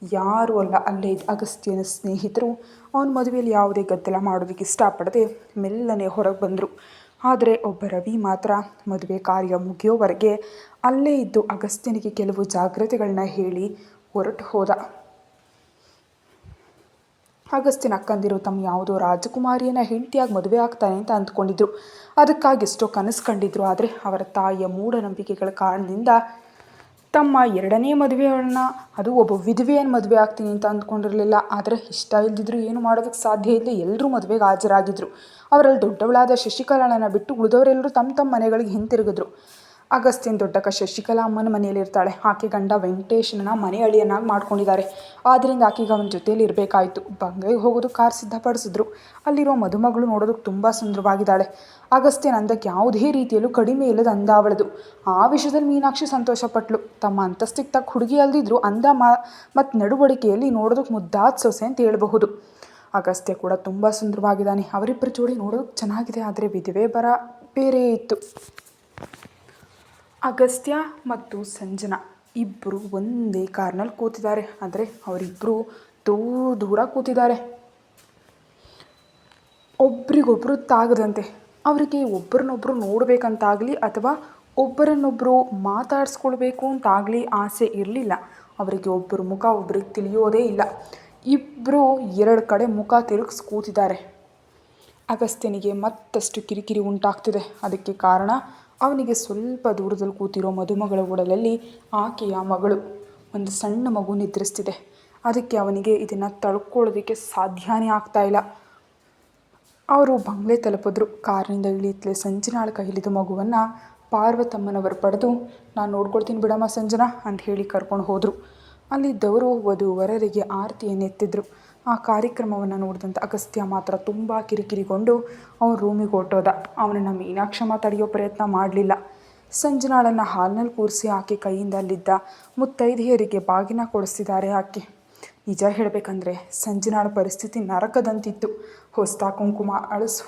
ಯಾರೂ ಅಲ್ಲ. ಅಲ್ಲೇ ಅಗಸ್ತ್ಯನ ಸ್ನೇಹಿತರು ಅವನ ಮದುವೆಯಲ್ಲಿ ಯಾವುದೇ ಗದ್ದಲ ಮಾಡೋದಕ್ಕೆ ಇಷ್ಟಪಡದೆ ಮೆಲ್ಲನೆ ಹೊರಗೆ ಬಂದರು. ಆದರೆ ಒಬ್ಬ ರವಿ ಮಾತ್ರ ಮದುವೆ ಕಾರ್ಯ ಮುಗಿಯೋವರೆಗೆ ಅಲ್ಲೇ ಇದ್ದು ಅಗಸ್ತ್ಯನಿಗೆ ಕೆಲವು ಜಾಗ್ರತೆಗಳನ್ನ ಹೇಳಿ ಹೊರಟು ಹೋದ. ಅಗಸ್ತ್ಯನ ಅಕ್ಕಂದಿರು ತಮ್ಮ ಯಾವುದೋ ರಾಜಕುಮಾರಿಯನ್ನು ಹೆಂಡತಿಯಾಗಿ ಮದುವೆ ಆಗ್ತಾನೆ ಅಂತ ಅಂದ್ಕೊಂಡಿದ್ರು. ಅದಕ್ಕಾಗಿ ಎಷ್ಟೋ ಕನಸು ಕಂಡಿದ್ರು. ಆದರೆ ಅವರ ತಾಯಿಯ ಮೂಢನಂಬಿಕೆಗಳ ಕಾರಣದಿಂದ ತಮ್ಮ 2ನೇ ಮದುವೆಯನ್ನು, ಅದು ಒಬ್ಬ ವಿಧವೆಯನ್ನು ಮದುವೆ ಆಗ್ತೀನಿ ಅಂತ ಅಂದ್ಕೊಂಡಿರಲಿಲ್ಲ. ಆದರೆ ಇಷ್ಟ ಇಲ್ದಿದ್ರು ಏನು ಮಾಡೋದಕ್ಕೆ ಸಾಧ್ಯ ಇಲ್ಲ. ಎಲ್ಲರೂ ಮದುವೆಗೆ ಹಾಜರಾಗಿದ್ದರು. ಅವರಲ್ಲಿ ದೊಡ್ಡವಳಾದ ಶಶಿಕಲಾಳನ್ನು ಬಿಟ್ಟು ಉಳಿದವರೆಲ್ಲರೂ ತಮ್ಮ ಮನೆಗಳಿಗೆ ಹಿಂತಿರುಗಿದ್ರು. ಅಗಸ್ತ್ಯನ ದೊಡ್ಡಕ್ಕ ಶಶಿಕಲಾ ಅಮ್ಮನ ಮನೆಯಲ್ಲಿರ್ತಾಳೆ. ಆಕೆ ಗಂಡ ವೆಂಕಟೇಶನ ಮನೆ ಅಳಿಯನ್ನಾಗಿ ಮಾಡ್ಕೊಂಡಿದ್ದಾರೆ. ಆದ್ದರಿಂದ ಆಕೆಗೆ ಅವನ ಜೊತೆಯಲ್ಲಿ ಇರಬೇಕಾಯಿತು. ಬಂಗೈಗೆ ಹೋಗೋದು ಕಾರ್ ಸಿದ್ಧಪಡಿಸಿದ್ರು. ಅಲ್ಲಿರೋ ಮದುಮಗಳು ನೋಡೋದಕ್ಕೆ ತುಂಬ ಸುಂದರವಾಗಿದ್ದಾಳೆ. ಅಗಸ್ತ್ಯನ ಅಂದಕ್ಕೆ ಯಾವುದೇ ರೀತಿಯಲ್ಲೂ ಕಡಿಮೆ ಇಲ್ಲದ ಅಂದ ಅವಳದು. ಆ ವಿಷಯದಲ್ಲಿ ಮೀನಾಕ್ಷಿ ಸಂತೋಷಪಟ್ಲು. ತಮ್ಮ ಅಂತಸ್ತಿಗೆ ತಕ್ಕ ಹುಡುಗಿ ಅಲ್ದಿದ್ರು ಅಂದ ಮತ್ತು ನಡವಳಿಕೆಯಲ್ಲಿ ನೋಡೋದಕ್ಕೆ ಮುದ್ದಾದ ಸೊಸೆ ಅಂತ ಹೇಳಬಹುದು. ಅಗಸ್ತ್ಯ ಕೂಡ ತುಂಬ ಸುಂದರವಾಗಿದ್ದಾನೆ. ಅವರಿಬ್ಬರ ಜೋಡಿ ನೋಡೋದಕ್ಕೆ ಚೆನ್ನಾಗಿದೆ. ಆದರೆ ವಿಧವೆ ಬರ ಬೇರೆ ಇತ್ತು. ಅಗಸ್ತ್ಯ ಮತ್ತು ಸಂಜನಾ ಇಬ್ಬರು ಒಂದೇ ಕಾರ್ನಲ್ಲಿ ಕೂತಿದ್ದಾರೆ. ಆದರೆ ಅವರಿಬ್ಬರು ದೂರ ಕೂತಿದ್ದಾರೆ. ಒಬ್ರಿಗೊಬ್ಬರು ತಾಗದಂತೆ. ಅವರಿಗೆ ಒಬ್ಬರನ್ನೊಬ್ಬರು ನೋಡಬೇಕಂತಾಗಲಿ ಅಥವಾ ಒಬ್ಬರನ್ನೊಬ್ಬರು ಮಾತಾಡಿಸ್ಕೊಳ್ಬೇಕು ಅಂತಾಗಲಿ ಆಸೆ ಇರಲಿಲ್ಲ. ಅವರಿಗೆ ಒಬ್ಬರ ಮುಖ ಒಬ್ರಿಗೆ ತಿಳಿಯೋದೇ ಇಲ್ಲ. ಇಬ್ಬರು 2 ಕಡೆ ಮುಖ ತಿರುಗಿಸಿ ಕೂತಿದ್ದಾರೆ. ಅಗಸ್ತ್ಯನಿಗೆ ಮತ್ತಷ್ಟು ಕಿರಿಕಿರಿ ಉಂಟಾಗ್ತಿದೆ. ಅದಕ್ಕೆ ಕಾರಣ ಅವನಿಗೆ ಸ್ವಲ್ಪ ದೂರದಲ್ಲಿ ಕೂತಿರೋ ಮದುಮಗಳ ಒಡಲಲ್ಲಿ ಆಕೆಯ ಮಗಳು, ಒಂದು ಸಣ್ಣ ಮಗು ನಿದ್ರಿಸ್ತಿದೆ. ಅದಕ್ಕೆ ಅವನಿಗೆ ಇದನ್ನು ತಡ್ಕೊಳ್ಳೋದಕ್ಕೆ ಸಾಧ್ಯನೇ ಆಗ್ತಾಯಿಲ್ಲ. ಅವರು ಬಂಗ್ಲೆ ತಲುಪಿದ್ರು. ಕಾರಿನಿಂದ ಇಳಿಯುತ್ತಲೇ ಸಂಜನಾಳ ಕೈಲಿದ್ದ ಮಗುವನ್ನು ಪಾರ್ವತಮ್ಮನವರು ಪಡೆದು, ನಾನು ನೋಡ್ಕೊಳ್ತೀನಿ ಬಿಡಮ್ಮ ಸಂಜನಾ ಅಂತ ಹೇಳಿ ಕರ್ಕೊಂಡು ಹೋದರು. ಅಲ್ಲಿದ್ದವರು ವಧುವರರಿಗೆ ಆರತಿಯನ್ನೆತ್ತಿದ್ರು. ಆ ಕಾರ್ಯಕ್ರಮವನ್ನು ನೋಡಿದಂಥ ಅಗಸ್ತ್ಯ ಮಾತ್ರ ತುಂಬ ಕಿರಿಕಿರಿಗೊಂಡು ಅವನ ರೂಮಿಗೆ ಹೊರಟೋದ. ಅವನನ್ನು ಮೀನಾಕ್ಷಮ್ಮ ತಡೆಯೋ ಪ್ರಯತ್ನ ಮಾಡಲಿಲ್ಲ. ಸಂಜನಾಳನ್ನು ಹಾಲ್ನಲ್ಲಿ ಕೂರಿಸಿ ಆಕೆ ಕೈಯಿಂದ ಅಲ್ಲಿದ್ದ ಮುತ್ತೈದೆಯರಿಗೆ ಬಾಗಿನ ಕೊಡಿಸಿದ್ದಾರೆ. ಆಕೆ ನಿಜ ಹೇಳಬೇಕಂದ್ರೆ ಸಂಜನಾಳ ಪರಿಸ್ಥಿತಿ ನರಕದಂತಿತ್ತು. ಹೊಸ್ತಾ ಕುಂಕುಮ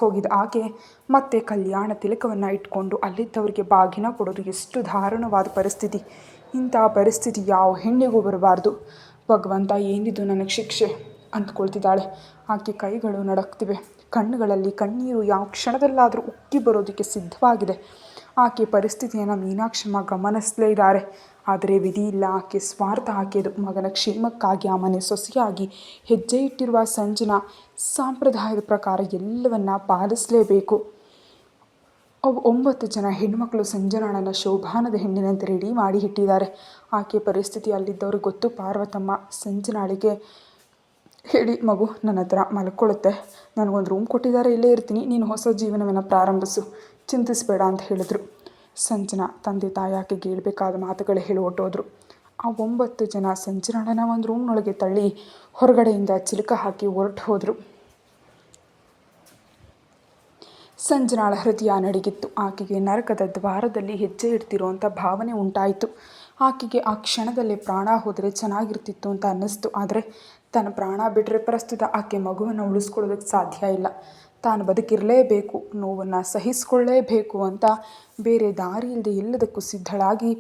ಹೋಗಿದ್ದ ಆಕೆ ಮತ್ತೆ ಕಲ್ಯಾಣ ತಿಲಕವನ್ನು ಇಟ್ಕೊಂಡು ಅಲ್ಲಿದ್ದವರಿಗೆ ಬಾಗಿನ ಕೊಡೋದು ಎಷ್ಟು ದಾರುಣವಾದ ಪರಿಸ್ಥಿತಿ. ಇಂಥ ಪರಿಸ್ಥಿತಿ ಯಾವ ಹೆಣ್ಣಿಗೂ ಬರಬಾರ್ದು. ಭಗವಂತ, ಏನಿದು ನನಗೆ ಶಿಕ್ಷೆ ಅಂದ್ಕೊಳ್ತಿದ್ದಾಳೆ. ಆಕೆ ಕೈಗಳು ನಡಕ್ತಿವೆ. ಕಣ್ಣುಗಳಲ್ಲಿ ಕಣ್ಣೀರು ಯಾವ ಕ್ಷಣದಲ್ಲಾದರೂ ಉಕ್ಕಿ ಬರೋದಕ್ಕೆ ಸಿದ್ಧವಾಗಿದೆ. ಆಕೆ ಪರಿಸ್ಥಿತಿಯನ್ನು ಮೀನಾಕ್ಷಮ್ಮ ಗಮನಿಸಲೇ ಇದ್ದಾರೆ. ಆದರೆ ವಿಧಿ ಇಲ್ಲ, ಆಕೆ ಸ್ವಾರ್ಥ ಆಕೆಯದು. ಮಗನ ಕ್ಷೇಮಕ್ಕಾಗಿ ಆ ಮನೆ ಸೊಸೆಯಾಗಿ ಹೆಜ್ಜೆ ಇಟ್ಟಿರುವ ಸಂಜನಾ ಸಂಪ್ರದಾಯದ ಪ್ರಕಾರ ಎಲ್ಲವನ್ನ ಪಾಲಿಸಲೇಬೇಕು. 9 ಜನ ಹೆಣ್ಣುಮಕ್ಕಳು ಸಂಜನಾಳನ್ನು ಶೋಭಾನದ ಹೆಣ್ಣಿನಂತೆ ರೆಡಿ ಮಾಡಿ ಇಟ್ಟಿದ್ದಾರೆ. ಆಕೆ ಪರಿಸ್ಥಿತಿ ಅಲ್ಲಿದ್ದವ್ರಿಗೆ ಗೊತ್ತು. ಪಾರ್ವತಮ್ಮ ಸಂಜನಾಳಿಗೆ ಹೇಳಿ, ಮಗು ನನ್ನ ಹತ್ರ ಮಲ್ಕೊಳ್ಳುತ್ತೆ, ನನಗೊಂದು ರೂಮ್ ಕೊಟ್ಟಿದ್ದಾರೆ, ಇಲ್ಲೇ ಇರ್ತೀನಿ, ನೀನು ಹೊಸ ಜೀವನವನ್ನು ಪ್ರಾರಂಭಿಸು, ಚಿಂತಿಸಬೇಡ ಅಂತ ಹೇಳಿದ್ರು. ಸಂಜನಾ ತಂದೆ ತಾಯಿ ಆಕೆಗೆ ಹೇಳ್ಬೇಕಾದ ಮಾತುಗಳು ಹೇಳಿ ಹೊರಟೋದ್ರು. ಆ 9 ಜನ ಸಂಜನಾಳನ್ನು ಒಂದು ರೂಮ್ನೊಳಗೆ ತಳ್ಳಿ ಹೊರಗಡೆಯಿಂದ ಚಿಲಕ ಹಾಕಿ ಹೊರಟು ಹೋದರು. ಸಂಜನಾಳ ಹೃದಯ ನಡುಗಿತ್ತು. ಆಕೆಗೆ ನರಕದ ದ್ವಾರದಲ್ಲಿ ಹೆಜ್ಜೆ ಇಡ್ತಿರೋಂಥ ಭಾವನೆ ಉಂಟಾಯಿತು. ಆಕೆಗೆ ಆ ಕ್ಷಣದಲ್ಲಿ ಪ್ರಾಣ ಹೋದರೆ ಚೆನ್ನಾಗಿರ್ತಿತ್ತು ಅಂತ ಅನ್ನಿಸ್ತು. ಆದರೆ ತನ್ನ ಪ್ರಾಣ ಬಿಟ್ಟರೆ ಪ್ರಸ್ತುತ ಆಕೆ ಮಗುವನ್ನು ಉಳಿಸ್ಕೊಳ್ಳೋದಕ್ಕೆ ಸಾಧ್ಯ ಇಲ್ಲ. ತಾನು ಬದುಕಿರಲೇಬೇಕು, ನೋವನ್ನು ಸಹಿಸಿಕೊಳ್ಳೇಬೇಕು ಅಂತ ಬೇರೆ ದಾರಿ ಇಲ್ಲದೆ ಎಲ್ಲದಕ್ಕೂ ಸಿದ್ಧಳಾಗಿ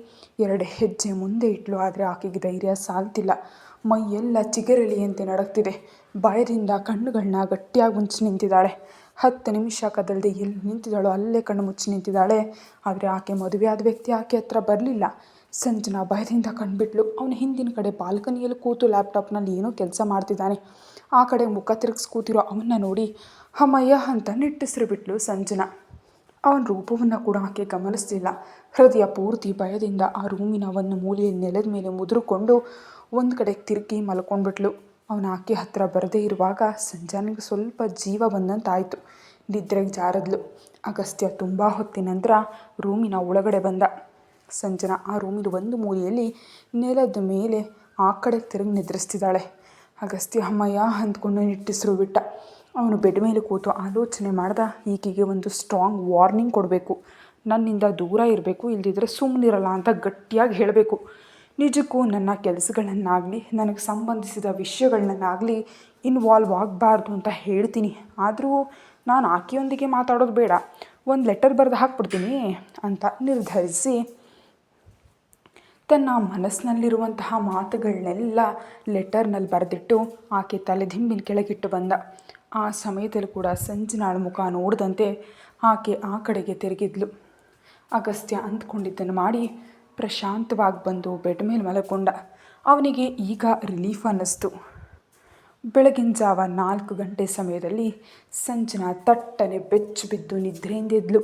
2 ಹೆಜ್ಜೆ ಮುಂದೆ ಇಟ್ಲು. ಆದರೆ ಆಕೆಗೆ ಧೈರ್ಯ ಸಾಲ್ತಿಲ್ಲ. ಮೈಯೆಲ್ಲ ಚಿಗರಳಿಯಂತೆ ನಡಗ್ತಿದೆ. ಭಯದಿಂದ ಕಣ್ಣುಗಳನ್ನ ಗಟ್ಟಿಯಾಗಿ ಮುಚ್ಚಿ ನಿಂತಿದ್ದಾಳೆ. 10 ನಿಮಿಷ ಕದಲದೆ ಎಲ್ಲಿ ನಿಂತಿದ್ದಾಳೋ ಅಲ್ಲೇ ಕಣ್ಣು ಮುಚ್ಚಿ ನಿಂತಿದ್ದಾಳೆ. ಆದರೆ ಆಕೆ ಮದುವೆಯಾದ ವ್ಯಕ್ತಿ ಆಕೆ ಹತ್ರ ಬರಲಿಲ್ಲ. ಸಂಜನಾ ಭಯದಿಂದ ಕಂಡುಬಿಟ್ಲು. ಅವನ ಹಿಂದಿನ ಕಡೆ ಬಾಲ್ಕನಿಯಲ್ಲಿ ಕೂತು ಲ್ಯಾಪ್ಟಾಪ್ನಲ್ಲಿ ಏನೋ ಕೆಲಸ ಮಾಡ್ತಿದ್ದಾನೆ. ಆ ಕಡೆ ಮುಖ ತಿರುಗಿಸಿ ಕೂತಿರೋ ಅವನ್ನ ನೋಡಿ ಅಮ್ಮಯ್ಯ ಅಂತ ನಿಟ್ಟುಸಿರು ಬಿಟ್ಲು ಸಂಜನಾ. ಅವನ ರೂಪವನ್ನು ಕೂಡ ಆಕೆ ಗಮನಿಸಲಿಲ್ಲ. ಹೃದಯ ಪೂರ್ತಿ ಭಯದಿಂದ ಆ ರೂಮಿನ ಒಂದು ಮೂಲೆಯಲ್ಲಿ ನೆಲದ ಮೇಲೆ ಮುದುರುಕೊಂಡು ಒಂದು ಕಡೆ ತಿರುಗಿ ಮಲ್ಕೊಂಡ್ಬಿಟ್ಲು. ಅವನ ಆಕೆ ಹತ್ತಿರ ಬರದೇ ಇರುವಾಗ ಸಂಜನಾಗೆ ಸ್ವಲ್ಪ ಜೀವ ಬಂದಂತಾಯಿತು. ನಿದ್ರೆಗೆ ಜಾರದ್ಲು. ಅಗಸ್ತ್ಯ ತುಂಬ ಹೊತ್ತಿನ ನಂತರ ರೂಮಿನ ಒಳಗಡೆ ಬಂದ. ಸಂಜನಾ ಆ ರೂಮಿನ ಒಂದು ಮೂಲೆಯಲ್ಲಿ ನೆಲದ ಮೇಲೆ ಆ ಕಡೆ ತಿರುಗಿ ನಿದ್ರಿಸ್ತಿದ್ದಾಳೆ. ಅಗಸ್ತ್ಯ ಅಮ್ಮಯ್ಯ ಅಂದ್ಕೊಂಡು ನಿಟ್ಟುಸಿರು ಬಿಟ್ಟ. ಅವನು ಬೆಡ್ ಮೇಲೆ ಕೂತು ಆಲೋಚನೆ ಮಾಡ್ದ. ಈಕೆಗೆ ಒಂದು ಸ್ಟ್ರಾಂಗ್ ವಾರ್ನಿಂಗ್ ಕೊಡಬೇಕು, ನನ್ನಿಂದ ದೂರ ಇರಬೇಕು, ಇಲ್ದಿದ್ರೆ ಸುಮ್ಮನಿರಲ್ಲ ಅಂತ ಗಟ್ಟಿಯಾಗಿ ಹೇಳಬೇಕು. ನಿಜಕ್ಕೂ ನನ್ನ ಕೆಲಸಗಳನ್ನಾಗಲಿ ನನಗೆ ಸಂಬಂಧಿಸಿದ ವಿಷಯಗಳನ್ನಾಗಲಿ ಇನ್ವಾಲ್ವ್ ಆಗಬಾರ್ದು ಅಂತ ಹೇಳ್ತೀನಿ. ಆದರೂ ನಾನು ಆಕೆಯೊಂದಿಗೆ ಮಾತಾಡೋದು ಬೇಡ, ಒಂದು ಲೆಟರ್ ಬರೆದು ಹಾಕ್ಬಿಡ್ತೀನಿ ಅಂತ ನಿರ್ಧರಿಸಿ ತನ್ನ ಮನಸ್ಸಿನಲ್ಲಿರುವಂತಹ ಮಾತುಗಳನ್ನೆಲ್ಲ ಲೆಟರ್ನಲ್ಲಿ ಬರೆದಿಟ್ಟು ಆಕೆ ತಲೆದಿಂಬಿನ ಕೆಳಗಿಟ್ಟು ಬಂದ. ಆ ಸಮಯದಲ್ಲಿ ಕೂಡ ಸಂಜನಾಳ ಮುಖ ನೋಡಿದಂತೆ ಆಕೆ ಆ ಕಡೆಗೆ ತಿರುಗಿದ್ಲು. ಅಗಸ್ತ್ಯ ಅಂದ್ಕೊಂಡಿದ್ದನ್ನು ಮಾಡಿ ಪ್ರಶಾಂತವಾಗಿ ಬಂದು ಬೆಡ್ ಮೇಲೆ ಮಲ್ಕೊಂಡ. ಅವನಿಗೆ ಈಗ ರಿಲೀಫ್ ಅನ್ನಿಸ್ತು. ಬೆಳಗಿನ ಜಾವ 4 ಗಂಟೆ ಸಮಯದಲ್ಲಿ ಸಂಜನಾ ತಟ್ಟನೆ ಬೆಚ್ಚು ಬಿದ್ದು ನಿದ್ರೆಯಿಂದಿದ್ಲು.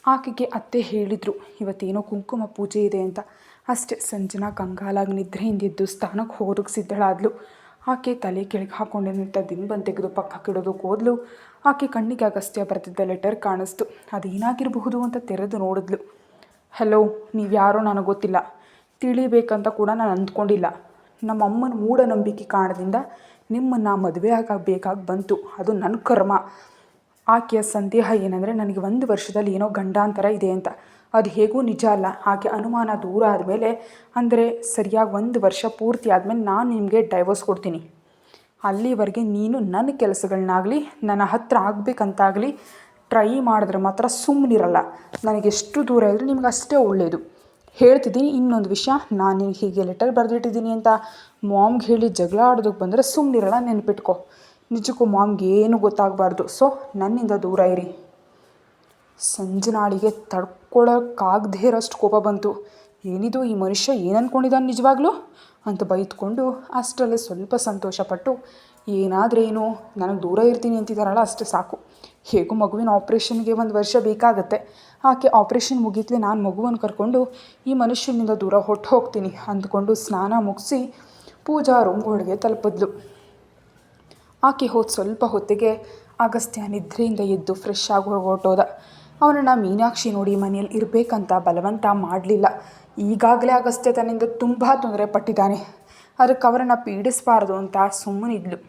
ಆಕೆಗೆ ಅತ್ತೆ ಹೇಳಿದರು, ಇವತ್ತೇನೋ ಕುಂಕುಮ ಪೂಜೆ ಇದೆ ಅಂತ. ಅಷ್ಟೇ ಸಂಜನಾ ಕಂಗಾಲಾಗಿ ನಿದ್ರೆಯಿಂದಿದ್ದು ಸ್ಥಾನಕ್ಕೆ ಹೋಗೋದಕ್ಕೆ ಸಿದ್ಧಳಾದ್ಲು. ಆಕೆ ತಲೆ ಕೆಳಗೆ ಹಾಕೊಂಡಿದ್ದಂಥ ದಿಂಬನ್ನು ತೆಗೆದು ಪಕ್ಕಕ್ಕಿಡೋದಕ್ಕೆ ಹೋದ್ಲು. ಆಕೆ ಕಣ್ಣಿಗೆ ಅಗಸ್ತ್ಯ ಬರೆದಿದ್ದ ಲೆಟರ್ ಕಾಣಿಸ್ತು. ಅದೇನಾಗಿರಬಹುದು ಅಂತ ತೆರೆದು ನೋಡಿದ್ಲು. ಹಲೋ, ನೀವು ಯಾರೋ ನನಗೆ ಗೊತ್ತಿಲ್ಲ, ತಿಳಿಬೇಕಂತ ಕೂಡ ನಾನು ಅಂದ್ಕೊಂಡಿಲ್ಲ. ನಮ್ಮಮ್ಮನ ಮೂಢನಂಬಿಕೆ ಕಾರಣದಿಂದ ನಿಮ್ಮನ್ನು ಮದುವೆ ಆಗಬೇಕಾಗಿ ಬಂತು, ಅದು ನನ್ನ ಕರ್ಮ. ಆಕೆಯ ಸಂದೇಹ ಏನಂದರೆ ನನಗೆ 1 ವರ್ಷದಲ್ಲಿ ಏನೋ ಗಂಡಾಂತರ ಇದೆ ಅಂತ. ಅದು ಹೇಗೂ ನಿಜ ಅಲ್ಲ. ಆಕೆ ಅನುಮಾನ ದೂರ ಆದಮೇಲೆ, ಅಂದರೆ ಸರಿಯಾಗಿ 1 ವರ್ಷ ಪೂರ್ತಿ ಆದಮೇಲೆ ನಾನು ನಿಮಗೆ ಡೈವೋರ್ಸ್ ಕೊಡ್ತೀನಿ. ಅಲ್ಲಿವರೆಗೆ ನೀನು ನನ್ನ ಕೆಲಸಗಳನ್ನಾಗಲಿ ನನ್ನ ಹತ್ರ ಆಗಬೇಕಂತಾಗಲಿ ಟ್ರೈ ಮಾಡಿದ್ರೆ ಮಾತ್ರ ಸುಮ್ಮನಿರಲ್ಲ. ನನಗೆಷ್ಟು ದೂರ ಇದ್ದರೆ ನಿಮ್ಗೆ ಅಷ್ಟೇ ಒಳ್ಳೆಯದು. ಹೇಳ್ತಿದ್ದೀನಿ. ಇನ್ನೊಂದು ವಿಷಯ, ನಾನು ನಿನಗೆ ಹೀಗೆ ಲೆಟರ್ ಬರೆದಿಟ್ಟಿದ್ದೀನಿ ಅಂತ ಮಾಮ್ಗೆ ಹೇಳಿ ಜಗಳ ಆಡೋದಕ್ಕೆ ಬಂದರೆ ಸುಮ್ಮನಿರಲ್ಲ, ನೆನ್ಪಿಟ್ಕೊ. ನಿಜಕ್ಕೂ ಮಾಮ್ಗೆ ಏನೂ ಗೊತ್ತಾಗಬಾರ್ದು. ಸೊ ನನ್ನಿಂದ ದೂರ ಇರಿ. ಸಂಜನಾಳಿಗೆ ತಡ್ಕೊಳಕ್ಕಾಗದೇ ಇರೋಷ್ಟು ಕೋಪ ಬಂತು. ಏನಿದು, ಈ ಮನುಷ್ಯ ಏನು ಅಂದ್ಕೊಂಡಿದ್ದಾನೆ ನಿಜವಾಗ್ಲೂ ಅಂತ ಬೈದ್ಕೊಂಡು ಅಷ್ಟರಲ್ಲೇ ಸ್ವಲ್ಪ ಸಂತೋಷಪಟ್ಟು, ಏನಾದ್ರೇನು ನನಗೆ ದೂರ ಇರ್ತೀನಿ ಅಂತಿದ್ದಾರಲ್ಲ ಅಷ್ಟೇ ಸಾಕು. ಹೇಗೂ ಮಗುವಿನ ಆಪ್ರೇಷನ್ಗೆ 1 ವರ್ಷ ಬೇಕಾಗತ್ತೆ. ಆಕೆ ಆಪ್ರೇಷನ್ ಮುಗಿತ್ಲೆ ನಾನು ಮಗುವನ್ನು ಕರ್ಕೊಂಡು ಈ ಮನುಷ್ಯನಿಂದ ದೂರ ಹೊಟ್ಟು ಹೋಗ್ತೀನಿ ಅಂದ್ಕೊಂಡು ಸ್ನಾನ ಮುಗಿಸಿ ಪೂಜಾ ರೂಮ್ಗಳಿಗೆ ತಲುಪಿದ್ಲು. ಆಕೆ ಹೋದ ಸ್ವಲ್ಪ ಹೊತ್ತಿಗೆ ಅಗಸ್ತ್ಯ ನಿದ್ರೆಯಿಂದ ಎದ್ದು ಫ್ರೆಶ್ ಆಗಿ ಹೊರಟೋದ. ಅವನನ್ನು ಮೀನಾಕ್ಷಿ ನೋಡಿ ಮನೆಯಲ್ಲಿ ಇರಬೇಕಂತ ಬಲವಂತ ಮಾಡಲಿಲ್ಲ. ಈಗಾಗಲೇ ಅಗಸ್ತ್ಯ ತನ್ನಿಂದ ತುಂಬ ತೊಂದರೆ ಪಟ್ಟಿದ್ದಾನೆ, ಅದಕ್ಕೆ ಅವರನ್ನು ಪೀಡಿಸಬಾರ್ದು ಅಂತ ಸುಮ್ಮನಿದ್ಲು.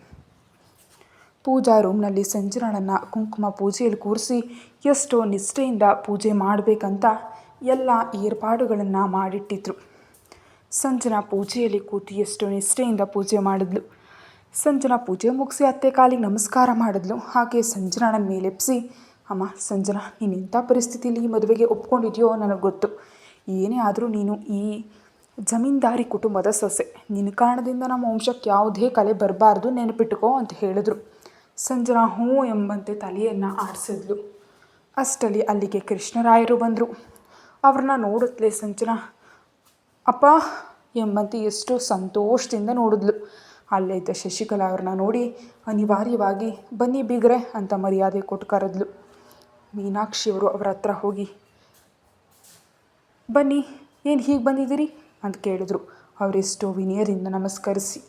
ಪೂಜಾ ರೂಮ್ನಲ್ಲಿ ಸಂಜನಾಳನ್ನು ಕುಂಕುಮ ಪೂಜೆಯಲ್ಲಿ ಕೂರಿಸಿ ಎಷ್ಟೋ ನಿಷ್ಠೆಯಿಂದ ಪೂಜೆ ಮಾಡಬೇಕಂತ ಎಲ್ಲ ಏರ್ಪಾಡುಗಳನ್ನು ಮಾಡಿಟ್ಟಿದ್ರು. ಸಂಜನಾ ಪೂಜೆಯಲ್ಲಿ ಕೂತು ಎಷ್ಟೋ ನಿಷ್ಠೆಯಿಂದ ಪೂಜೆ ಮಾಡಿದ್ಲು. ಸಂಜನಾ ಪೂಜೆ ಮುಗಿಸಿ ಅತ್ತೆ ಕಾಲಿಗೆ ನಮಸ್ಕಾರ ಮಾಡಿದ್ಲು. ಹಾಗೆ ಸಂಜನಾಳನ್ನ ಮೇಲೆಪ್ಸಿ, ಅಮ್ಮ ಸಂಜನಾ, ನೀನು ಇಂಥ ಪರಿಸ್ಥಿತಿಯಲ್ಲಿ ಈ ಮದುವೆಗೆ ಒಪ್ಕೊಂಡಿದೆಯೋ ನನಗೆ ಗೊತ್ತು. ಏನೇ ಆದರೂ ನೀನು ಈ ಜಮೀನ್ದಾರಿ ಕುಟುಂಬದ ಸೊಸೆ. ನಿನ್ನ ಕಾರಣದಿಂದ ನಮ್ಮ ವಂಶಕ್ಕೆ ಯಾವುದೇ ಕಲೆ ಬರಬಾರ್ದು, ನೆನಪಿಟ್ಟುಕೋ ಅಂತ ಹೇಳಿದ್ರು. ಸಂಜನಾ ಹ್ಞೂ ಎಂಬಂತೆ ತಲೆಯನ್ನು ಆಡಿಸಿದ್ಲು. ಅಷ್ಟರಲ್ಲಿ ಅಲ್ಲಿಗೆ ಕೃಷ್ಣರಾಯರು ಬಂದರು. ಅವ್ರನ್ನ ನೋಡುತ್ತಲೇ ಸಂಜನಾ ಅಪ್ಪ ಎಂಬಂತೆ ಎಷ್ಟು ಸಂತೋಷದಿಂದ ನೋಡಿದ್ಲು. ಅಲ್ಲೇ ಇದ್ದ ಶಶಿಕಲಾ ಅವ್ರನ್ನ ನೋಡಿ ಅನಿವಾರ್ಯವಾಗಿ ಬನ್ನಿ ಬೀಗ್ರೆ ಅಂತ ಮರ್ಯಾದೆ ಕೊಟ್ಟು ಕರೆದ್ಲು. ಮೀನಾಕ್ಷಿಯವರು ಅವರ ಹತ್ರ ಹೋಗಿ ಬನ್ನಿ, ಏನು ಹೀಗೆ ಬಂದಿದ್ದೀರಿ ಅಂತ ಕೇಳಿದ್ರು. ಅವರೆಷ್ಟೋ ವಿನಯದಿಂದ ನಮಸ್ಕರಿಸಿ,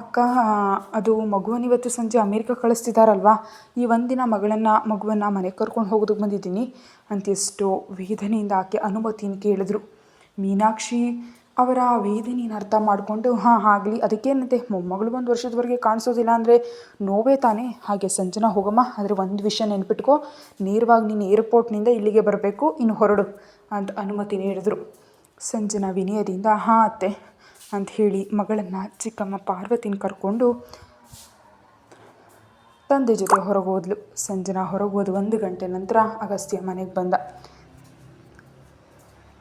ಅಕ್ಕ ಅದು ಮಗುವನ್ನು ಇವತ್ತು ಸಂಜೆ ಅಮೇರಿಕ ಕಳಿಸ್ತಿದ್ದಾರಲ್ವಾ, ಈ ಒಂದಿನ ಮಗುವನ್ನು ಮನೆಗೆ ಕರ್ಕೊಂಡು ಹೋಗೋದಕ್ಕೆ ಬಂದಿದ್ದೀನಿ ಅಂತ ಎಷ್ಟೋ ವೇದನೆಯಿಂದ ಆಕೆ ಅನುಮತಿಯನ್ನು ಕೇಳಿದ್ರು. ಮೀನಾಕ್ಷಿ ಅವರ ವೇದನೆಯನ್ನು ಅರ್ಥ ಮಾಡಿಕೊಂಡು ಹಾಂ ಆಗಲಿ, ಅದಕ್ಕೇನಂತೆ, ಮೊಮ್ಮಗಳು 1 ವರ್ಷದವರೆಗೆ ಕಾಣಿಸೋದಿಲ್ಲ ಅಂದರೆ ನೋವೇ ತಾನೇ. ಹಾಗೆ ಸಂಜನಾ ಹೋಗಮ್ಮ, ಆದರೆ ಒಂದು ವಿಷಯ ನೆನ್ಪಿಟ್ಕೋ, ನೇರವಾಗಿ ನೀನು ಏರ್ಪೋರ್ಟ್ನಿಂದ ಇಲ್ಲಿಗೆ ಬರಬೇಕು, ಇನ್ನು ಹೊರಡು ಅಂತ ಅನುಮತಿ ನೀಡಿದ್ರು. ಸಂಜನಾ ವಿನಯದಿಂದ ಹಾಂ ಅತ್ತೆ ಅಂತ ಹೇಳಿ ಮಗಳನ್ನು ಚಿಕ್ಕಮ್ಮ ಪಾರ್ವತಿನ ಕರ್ಕೊಂಡು ತಂದೆ ಜೊತೆ ಹೊರಗೋದ್ಲು. ಸಂಜನಾ ಹೊರಗೋದು 1 ಗಂಟೆ ನಂತರ ಅಗಸ್ತ್ಯ ಮನೆಗೆ ಬಂದ.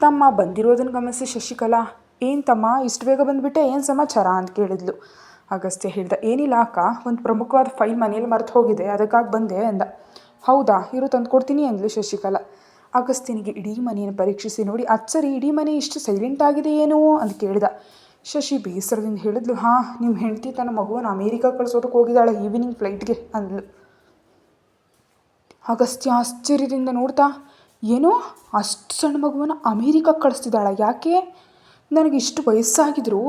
ತಮ್ಮ ಬಂದಿರೋದನ್ನು ಗಮನಿಸಿ ಶಶಿಕಲಾ, ಏನು ತಮ್ಮ ಇಷ್ಟು ಬೇಗ ಬಂದುಬಿಟ್ಟೆ, ಏನು ಸಮಾಚಾರ ಅಂತ ಕೇಳಿದ್ಲು. ಅಗಸ್ತ್ಯ ಹೇಳ್ದ, ಏನಿಲ್ಲ ಅಕ್ಕ, ಒಂದು ಪ್ರಮುಖವಾದ ಫೈಲ್ ಮನೇಲಿ ಮರೆತು ಹೋಗಿದೆ, ಅದಕ್ಕಾಗಿ ಬಂದೆ ಅಂದ. ಹೌದಾ, ಇರು ತಂದು ಕೊಡ್ತೀನಿ ಅಂದ್ಲು ಶಶಿಕಲಾ. ಅಗಸ್ತ್ಯನಿಗೆ ಇಡೀ ಮನೆಯನ್ನು ಪರೀಕ್ಷಿಸಿ ನೋಡಿ, ಅಚ್ಚರಿ ಇಡೀ ಮನೆ ಇಷ್ಟು ಸೈಲೆಂಟ್ ಆಗಿದೆ ಏನೋ ಅಂತ ಕೇಳಿದ. ಶಶಿ ಬೇಸರದಿಂದ ಹೇಳಿದ್ಲು, ಹಾಂ ನಿಮ್ಮ ಹೆಂಡತಿ ತನ್ನ ಮಗುವನ್ನು ಅಮೇರಿಕಾ ಕಳಿಸೋದಕ್ಕೆ ಹೋಗಿದ್ದಾಳೆ ಈವ್ನಿಂಗ್ ಫ್ಲೈಟ್ಗೆ ಅಂದ್ಲು. ಅಗಸ್ತ್ಯ ಆಶ್ಚರ್ಯದಿಂದ ನೋಡ್ತಾ, ಏನೋ ಅಷ್ಟು ಸಣ್ಣ ಮಗುವನ್ನು ಅಮೇರಿಕಕ್ಕೆ ಕಳಿಸ್ತಿದ್ದಾಳ, ಯಾಕೆ? ನನಗೆ ಇಷ್ಟು ವಯಸ್ಸಾಗಿದ್ರು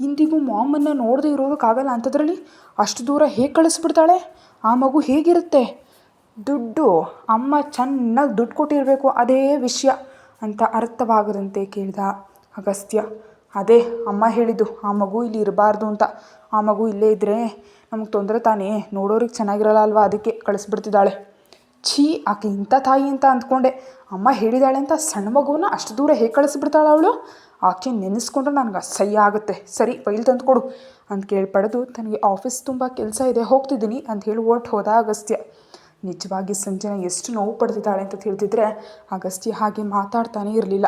ಇಂದಿಗೂ ಮಾಮನ್ನು ನೋಡದೆ ಇರೋದಕ್ಕಾಗಲ್ಲ, ಅಂಥದ್ರಲ್ಲಿ ಅಷ್ಟು ದೂರ ಹೇಗೆ ಕಳಿಸ್ಬಿಡ್ತಾಳೆ? ಆ ಮಗು ಹೇಗಿರುತ್ತೆ? ದುಡ್ಡು, ಅಮ್ಮ ಚೆನ್ನಾಗಿ ದುಡ್ಡು ಕೊಟ್ಟಿರಬೇಕು, ಅದೇ ವಿಷಯ ಅಂತ ಅರ್ಥವಾಗದಂತೆ ಕೇಳಿದ ಅಗಸ್ತ್ಯ. ಅದೇ ಅಮ್ಮ ಹೇಳಿದ್ದು, ಆ ಮಗು ಇಲ್ಲಿ ಇರಬಾರ್ದು ಅಂತ. ಆ ಮಗು ಇಲ್ಲೇ ಇದ್ದರೆ ನಮಗೆ ತೊಂದರೆ ತಾನೇ, ನೋಡೋರಿಗೆ ಚೆನ್ನಾಗಿರಲ್ಲ ಅಲ್ವಾ, ಅದಕ್ಕೆ ಕಳಿಸ್ಬಿಡ್ತಿದ್ದಾಳೆ. ಛೀ, ಆಕೆ ಇಂಥ ತಾಯಿ ಅಂತ ಅಂದ್ಕೊಂಡೆ. ಅಮ್ಮ ಹೇಳಿದಾಳೆ ಅಂತ ಸಣ್ಣ ಮಗುವನ್ನ ಅಷ್ಟು ದೂರ ಹೇಗೆ ಕಳಿಸ್ಬಿಡ್ತಾಳೆ ಅವಳು? ಆಕೆ ನೆನೆಸ್ಕೊಂಡ್ರೆ ನನಗೆ ಅಸಹ್ಯ ಆಗುತ್ತೆ. ಸರಿ, ಫೈಲ್ ತಂದು ಕೊಡು ಅಂತ ಕೇಳ್ಪಡೆದು ತನಗೆ ಆಫೀಸ್ ತುಂಬ ಕೆಲಸ ಇದೆ, ಹೋಗ್ತಿದ್ದೀನಿ ಅಂತ ಹೇಳಿ ಹೋದ ಅಗಸ್ತ್ಯ. ನಿಜವಾಗಿ ಸಂಜನಾ ಎಷ್ಟು ನೋವು ಪಡ್ತಿದ್ದಾಳೆ ಅಂತ ತಿಳಿದಿದ್ರೆ ಅಗಸ್ತ್ಯ ಹಾಗೆ ಮಾತಾಡ್ತಾನೇ ಇರಲಿಲ್ಲ,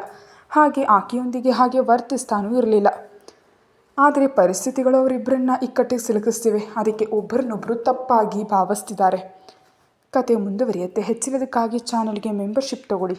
ಹಾಗೆ ಆಕೆಯೊಂದಿಗೆ ಹಾಗೆ ವರ್ತಿಸ್ತಾನೂ ಇರಲಿಲ್ಲ. ಆದರೆ ಪರಿಸ್ಥಿತಿಗಳು ಅವರಿಬ್ಬರನ್ನ ಇಕ್ಕಟ್ಟಿಗೆ ಸಿಲುಕಿಸ್ತಿವೆ, ಅದಕ್ಕೆ ಒಬ್ಬರನ್ನೊಬ್ಬರು ತಪ್ಪಾಗಿ ಭಾವಿಸ್ತಿದ್ದಾರೆ. ಕತೆ ಮುಂದುವರಿಯುತ್ತೆ. ಹೆಚ್ಚಿನದಕ್ಕಾಗಿ ಚಾನಲ್ಗೆ ಮೆಂಬರ್ಶಿಪ್ ತಗೊಳ್ಳಿ.